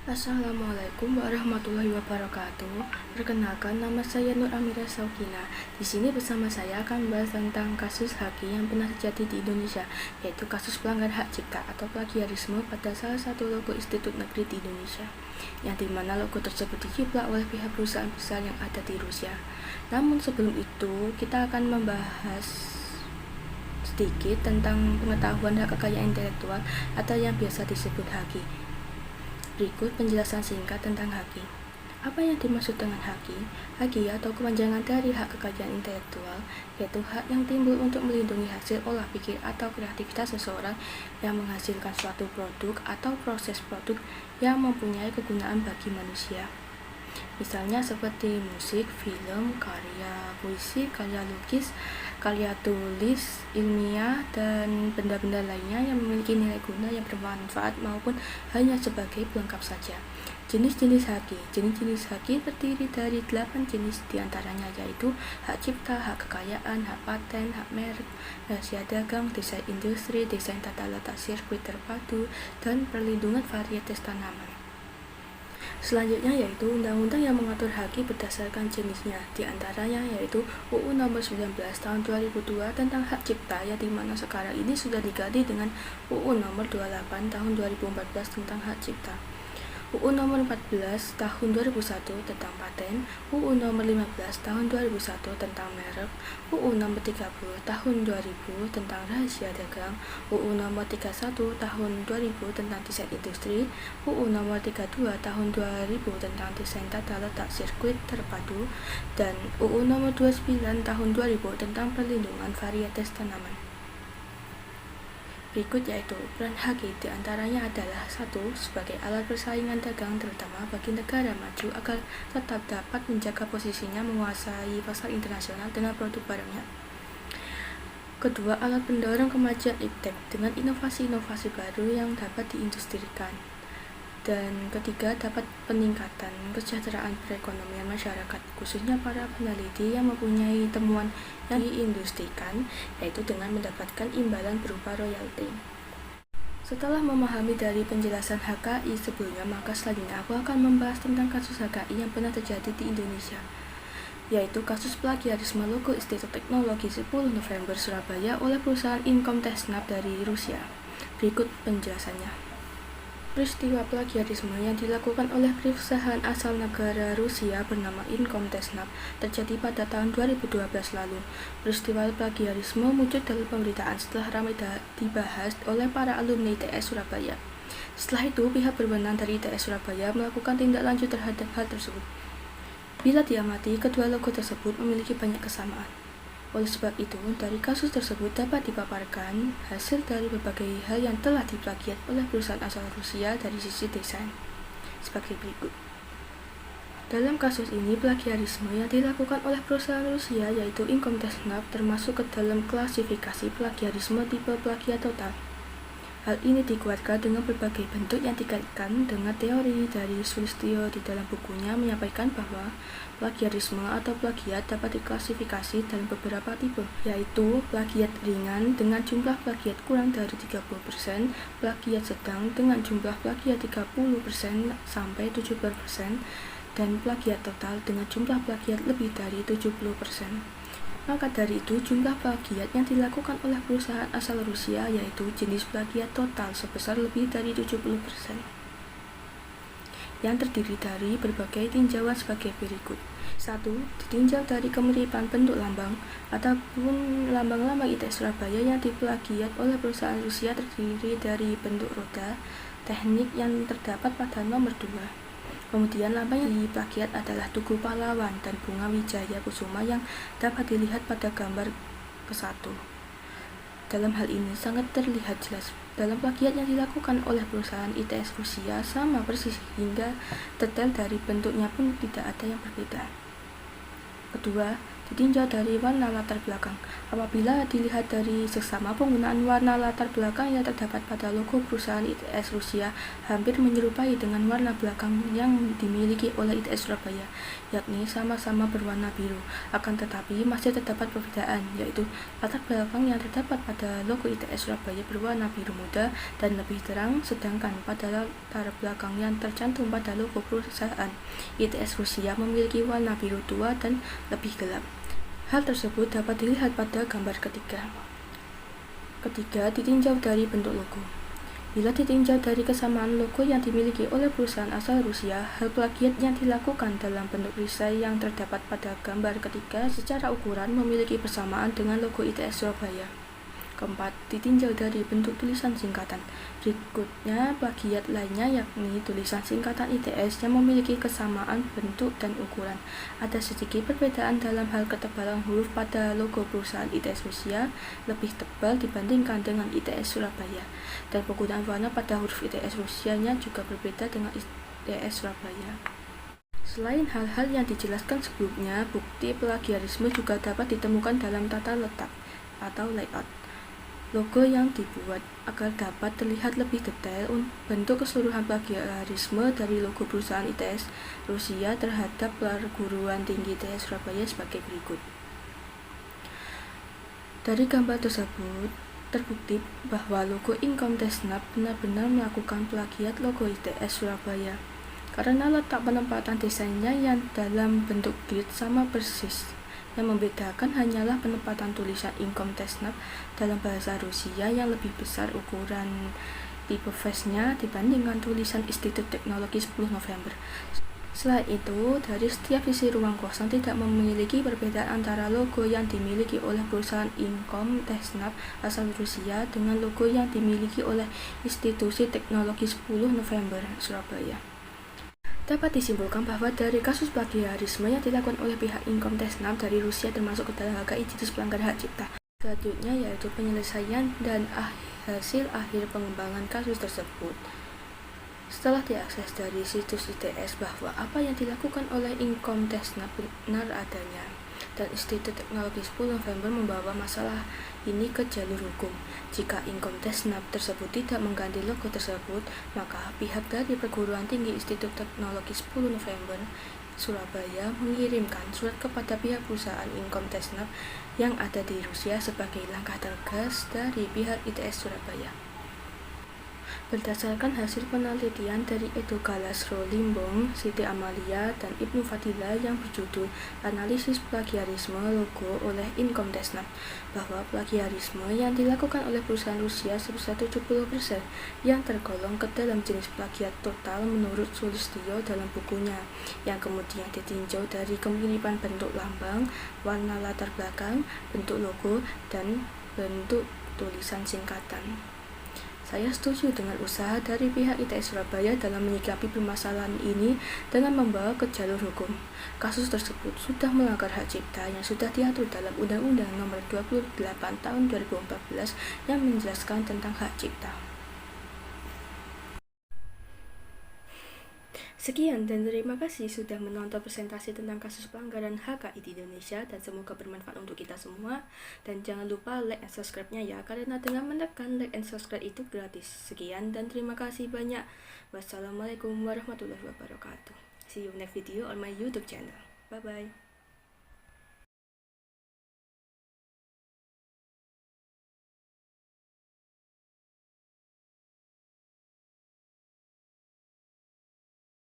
Assalamualaikum warahmatullahi wabarakatuh. Perkenalkan, nama saya Nur Amira Saukina. Di sini bersama saya akan membahas tentang kasus haki yang pernah terjadi di Indonesia, yaitu kasus pelanggaran hak cipta atau plagiarisme pada salah satu logo institut negeri di Indonesia, yang dimana logo tersebut diciplak oleh pihak perusahaan besar yang ada di Rusia. Namun sebelum itu, kita akan membahas sedikit tentang pengetahuan hak kekayaan intelektual atau yang biasa disebut haki. Berikut penjelasan singkat tentang haki. Apa yang dimaksud dengan haki? Haki atau kepanjangan dari hak kekayaan intelektual, yaitu hak yang timbul untuk melindungi hasil olah pikir atau kreativitas seseorang yang menghasilkan suatu produk atau proses produk yang mempunyai kegunaan bagi manusia. Misalnya seperti musik, film, karya puisi, karya lukis, karya tulis, ilmiah, dan benda-benda lainnya yang memiliki nilai guna yang bermanfaat maupun hanya sebagai pelengkap saja. Jenis-jenis haki. Jenis-jenis haki terdiri dari 8 jenis diantaranya, yaitu hak cipta, hak kekayaan, hak paten, hak merek, rahasia dagang, desain industri, desain tata letak sirkuit terpadu, dan perlindungan varietas tanaman. Selanjutnya yaitu undang-undang yang mengatur haki berdasarkan jenisnya, diantaranya yaitu UU Nomor 19 Tahun 2002 tentang hak cipta, yang dimana sekarang ini sudah diganti dengan UU Nomor 28 Tahun 2014 tentang hak cipta, UU Nomor 14 Tahun 2001 tentang paten, UU Nomor 15 Tahun 2001 tentang merek, UU Nomor 30 Tahun 2000 tentang rahasia dagang, UU Nomor 31 Tahun 2000 tentang desain industri, UU Nomor 32 Tahun 2000 tentang desain tata letak sirkuit terpadu, dan UU Nomor 29 Tahun 2000 tentang perlindungan varietas tanaman. Berikut yaitu peran haki diantaranya adalah 1. Sebagai alat persaingan dagang terutama bagi negara maju agar tetap dapat menjaga posisinya menguasai pasar internasional dengan produk barangnya. Kedua, alat pendorong kemajuan iptek dengan inovasi-inovasi baru yang dapat diindustrikan. Dan ketiga, dapat peningkatan kesejahteraan perekonomian masyarakat, khususnya para peneliti yang mempunyai temuan yang diindustrikan, yaitu dengan mendapatkan imbalan berupa royalti. Setelah memahami dari penjelasan HKI sebelumnya, maka selanjutnya aku akan membahas tentang kasus HKI yang pernah terjadi di Indonesia, yaitu kasus plagiarisme logo Institut Teknologi 10 November Surabaya oleh perusahaan Incomtesnab dari Rusia. Berikut penjelasannya. Peristiwa plagiarisme yang dilakukan oleh perusahaan asal negara Rusia bernama Incomtesnab terjadi pada tahun 2012 lalu. Peristiwa plagiarisme muncul dalam pemberitaan setelah ramai dibahas oleh para alumni ITS Surabaya. Setelah itu, pihak berwenang dari ITS Surabaya melakukan tindak lanjut terhadap hal tersebut. Bila diamati, kedua logo tersebut memiliki banyak kesamaan. Oleh sebab itu, dari kasus tersebut dapat dipaparkan hasil dari berbagai hal yang telah diplagiat oleh perusahaan asal Rusia dari sisi desain sebagai berikut. Dalam kasus ini, plagiarisme yang dilakukan oleh perusahaan Rusia yaitu Incomtesnab termasuk ke dalam klasifikasi plagiarisme tipe plagiat total. Hal ini dikuatkan dengan berbagai bentuk yang dikaitkan dengan teori dari Sulistyo di dalam bukunya menyampaikan bahwa plagiarisme atau plagiat dapat diklasifikasi dalam beberapa tipe, yaitu plagiat ringan dengan jumlah plagiat kurang dari 30%, plagiat sedang dengan jumlah plagiat 30% sampai 70%, dan plagiat total dengan jumlah plagiat lebih dari 70%. Maka dari itu, jumlah plagiat yang dilakukan oleh perusahaan asal Rusia yaitu jenis plagiat total sebesar lebih dari 70%, yang terdiri dari berbagai tinjauan sebagai berikut. 1. Ditinjau dari kemiripan bentuk lambang ataupun lambang-lambang ITS Surabaya yang diplagiat oleh perusahaan Rusia terdiri dari bentuk roda, teknik yang terdapat pada nomor 2. Kemudian lambang yang diplagiat adalah Tugu Pahlawan dan bunga Wijaya Kusuma yang dapat dilihat pada gambar ke-1. Dalam hal ini sangat terlihat jelas dalam plagiat yang dilakukan oleh perusahaan ITS Rusia sama persis hingga detail dari bentuknya pun tidak ada yang berbeda. Kedua, ditinjau dari warna latar belakang. Apabila dilihat dari seksama, penggunaan warna latar belakang yang terdapat pada logo perusahaan ITS Rusia hampir menyerupai dengan warna belakang yang dimiliki oleh ITS Surabaya, yakni sama-sama berwarna biru. Akan tetapi masih terdapat perbedaan, yaitu latar belakang yang terdapat pada logo ITS Surabaya berwarna biru muda dan lebih terang, sedangkan pada latar belakang yang tercantum pada logo perusahaan ITS Rusia memiliki warna biru tua dan lebih gelap. Hal tersebut dapat dilihat pada gambar ketiga. Ditinjau dari bentuk logo. Bila ditinjau dari kesamaan logo yang dimiliki oleh perusahaan asal Rusia, hal plagiat yang dilakukan dalam bentuk perisai yang terdapat pada gambar ketiga secara ukuran memiliki persamaan dengan logo ITS Surabaya. Keempat, ditinjau dari bentuk tulisan singkatan. Berikutnya, plagiat lainnya yakni tulisan singkatan ITS yang memiliki kesamaan bentuk dan ukuran. Ada sedikit perbedaan dalam hal ketebalan huruf pada logo perusahaan ITS Rusia, lebih tebal dibandingkan dengan ITS Surabaya. Dan penggunaan warna pada huruf ITS Rusianya juga berbeda dengan ITS Surabaya. Selain hal-hal yang dijelaskan sebelumnya, bukti plagiarisme juga dapat ditemukan dalam tata letak atau layout logo yang dibuat. Agar dapat terlihat lebih detail bentuk keseluruhan plagiarisme dari logo perusahaan ITS Rusia terhadap perguruan tinggi ITS Surabaya sebagai berikut. Dari gambar tersebut, terbukti bahwa logo Inkomtesnab benar-benar melakukan plagiat logo ITS Surabaya, karena letak penempatan desainnya yang dalam bentuk grid sama persis. Yang membedakan hanyalah penempatan tulisan Inkomtesnab dalam bahasa Rusia yang lebih besar ukuran typeface-nya dibandingkan tulisan Institut Teknologi 10 November. Selain itu, dari setiap sisi ruang kosong tidak memiliki perbedaan antara logo yang dimiliki oleh perusahaan Inkomtesnab asal Rusia dengan logo yang dimiliki oleh Institusi Teknologi 10 November Surabaya. Dapat disimpulkan bahwa dari kasus plagiarisme yang dilakukan oleh pihak Inkomtesnab dari Rusia termasuk ke dalam situs pelanggaran hak cipta. Selanjutnya yaitu penyelesaian dan hasil akhir pengembangan kasus tersebut. Setelah diakses dari situs ITS bahwa apa yang dilakukan oleh Inkomtesnab benar adanya, dan Institut Teknologi 10 November membawa masalah ini ke jalur hukum. Jika Inkomtesnab tersebut tidak mengganti logo tersebut, maka pihak dari Perguruan Tinggi Institut Teknologi 10 November Surabaya mengirimkan surat kepada pihak perusahaan Inkomtesnab yang ada di Rusia sebagai langkah tegas dari pihak ITS Surabaya. Berdasarkan hasil penelitian dari Edo Galasro Limbong, Siti Amalia, dan Ibnu Fadila yang berjudul Analisis Plagiarisme Logo oleh Inkomtesnab, bahwa plagiarisme yang dilakukan oleh perusahaan Rusia sebesar 70% yang tergolong ke dalam jenis plagiat total menurut Sulistyo dalam bukunya, yang kemudian ditinjau dari kemiripan bentuk lambang, warna latar belakang, bentuk logo, dan bentuk tulisan singkatan. Saya setuju dengan usaha dari pihak ITS Surabaya dalam menyikapi permasalahan ini dengan membawa ke jalur hukum. Kasus tersebut sudah melanggar hak cipta yang sudah diatur dalam Undang-Undang Nomor 28 Tahun 2014 yang menjelaskan tentang hak cipta. Sekian dan terima kasih sudah menonton presentasi tentang kasus pelanggaran HKI di Indonesia dan semoga bermanfaat untuk kita semua. Dan jangan lupa like dan subscribe-nya ya, karena dengan menekan like and subscribe itu gratis. Sekian dan terima kasih banyak. Wassalamualaikum warahmatullahi wabarakatuh. See you next video on my YouTube channel. Bye bye.